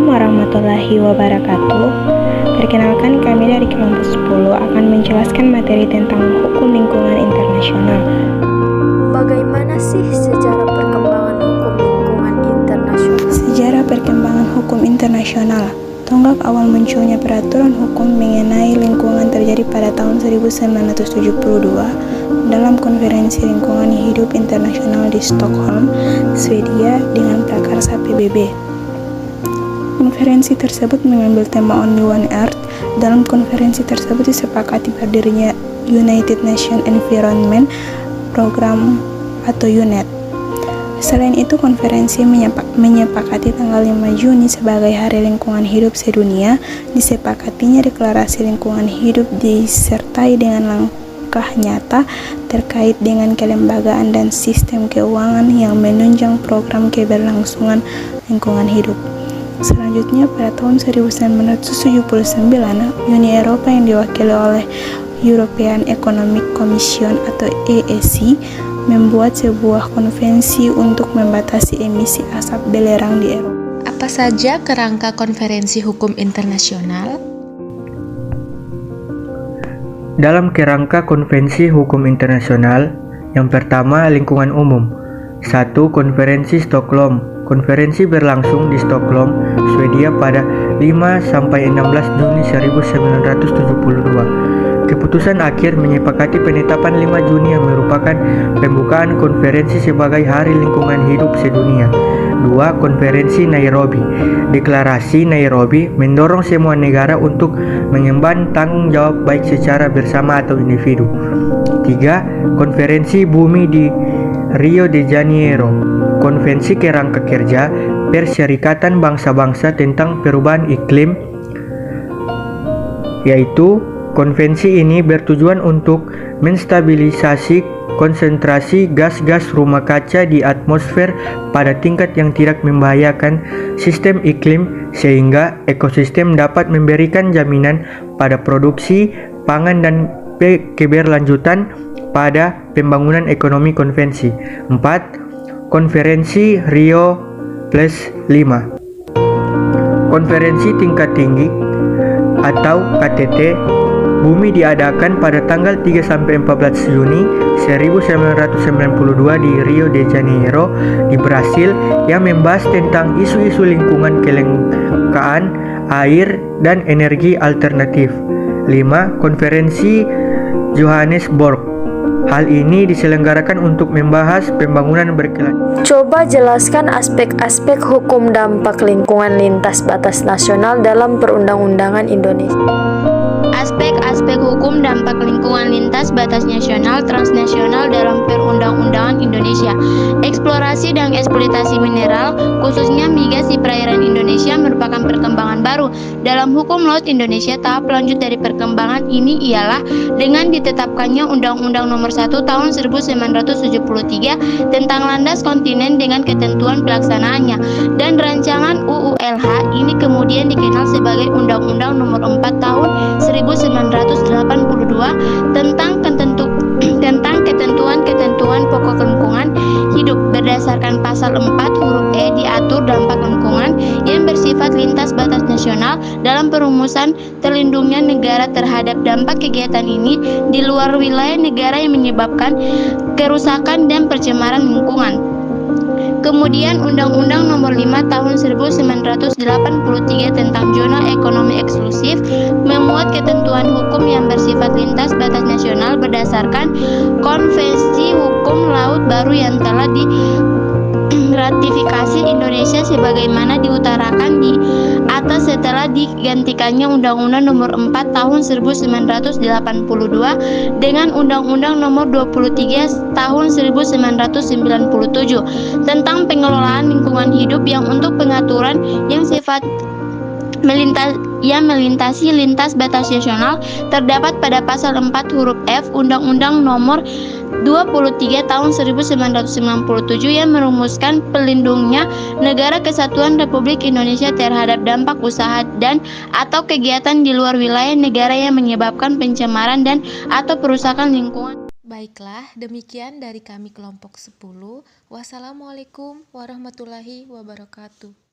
warahmatullahi wabarakatuh. Perkenalkan, kami dari kelompok 10 akan menjelaskan materi tentang hukum lingkungan internasional. Bagaimana sih sejarah perkembangan hukum lingkungan internasional? Sejarah perkembangan hukum internasional. Tonggak awal munculnya peraturan hukum mengenai lingkungan terjadi pada tahun 1972 dalam Konferensi Lingkungan Hidup Internasional di Stockholm, Swedia dengan prakarsa PBB. Konferensi tersebut mengambil tema Only One Earth. Dalam konferensi tersebut disepakati berdirinya United Nations Environment Program atau UNEP. Selain itu, konferensi menyepakati tanggal 5 Juni sebagai Hari Lingkungan Hidup Sedunia. Disepakatinya deklarasi lingkungan hidup disertai dengan langkah nyata terkait dengan kelembagaan dan sistem keuangan yang menunjang program keberlangsungan lingkungan hidup. Selanjutnya, pada tahun 1979, Uni Eropa yang diwakili oleh European Economic Commission atau EEC membuat sebuah konvensi untuk membatasi emisi asap belerang di Eropa. Apa saja kerangka konferensi hukum internasional? Dalam kerangka konvensi hukum internasional, yang pertama lingkungan umum. 1. Konferensi Stockholm. Konferensi berlangsung di Stockholm, Swedia pada 5-16 Juni 1972. Keputusan akhir menyepakati penetapan 5 Juni yang merupakan pembukaan konferensi sebagai Hari Lingkungan Hidup Sedunia. 2. Konferensi Nairobi. Deklarasi Nairobi mendorong semua negara untuk mengemban tanggung jawab baik secara bersama atau individu. 3. Konferensi Bumi di Rio de Janeiro. Konvensi Kerangka Kerja Perserikatan Bangsa-Bangsa tentang Perubahan Iklim, yaitu konvensi ini bertujuan untuk menstabilisasi konsentrasi gas-gas rumah kaca di atmosfer pada tingkat yang tidak membahayakan sistem iklim sehingga ekosistem dapat memberikan jaminan pada produksi pangan dan keberlanjutan pada pembangunan ekonomi konvensi. 4. Konferensi Rio +5. Konferensi tingkat tinggi atau KTT Bumi diadakan pada tanggal 3-14 Juni 1992 di Rio de Janeiro di Brasil yang membahas tentang isu-isu lingkungan, kelangkaan air, dan energi alternatif. 5. Konferensi Johannesburg. Hal ini diselenggarakan untuk membahas pembangunan berkelanjutan. Coba jelaskan aspek-aspek hukum dampak lingkungan lintas batas nasional dalam perundang-undangan Indonesia. Aspek-aspek hukum dampak lingkungan lintas batas nasional transnasional dalam perundang-undangan Indonesia. Eksplorasi dan eksploitasi mineral, khususnya migas di perairan Indonesia merupakan perkembangan baru dalam hukum laut Indonesia. Tahap lanjut dari perkembangan ini ialah dengan ditetapkannya Undang-Undang Nomor 1 Tahun 1973 tentang landas kontinen dengan ketentuan pelaksanaannya, dan rancangan UULH ini kemudian dikenal sebagai Undang-Undang Nomor 4 Tahun 1982 tentang ketentuan pokok lingkungan hidup. Berdasarkan pasal 4 huruf E diatur dampak lingkungan yang bersifat lintas batas nasional dalam perumusan terlindungnya negara terhadap dampak kegiatan ini di luar wilayah negara yang menyebabkan kerusakan dan pencemaran lingkungan. Kemudian Undang-Undang Nomor 5 Tahun 1983 tentang Zona Ekonomi Eksklusif memuat ketentuan hukum yang bersifat lintas batas nasional berdasarkan Konvensi Hukum Laut baru yang telah diratifikasi Indonesia sebagaimana diutarakan di atas setelah digantikannya Undang-Undang Nomor 4 Tahun 1982 dengan Undang-Undang Nomor 23 Tahun 1997 tentang pengelolaan lingkungan hidup yang untuk pengaturan yang sifat melintasi lintas batas nasional terdapat pada pasal 4 huruf F Undang-Undang Nomor 23 Tahun 1997 yang merumuskan pelindungnya Negara Kesatuan Republik Indonesia terhadap dampak usaha dan atau kegiatan di luar wilayah negara yang menyebabkan pencemaran dan atau perusakan lingkungan. Baiklah, demikian dari kami kelompok 10. Wassalamualaikum warahmatullahi wabarakatuh.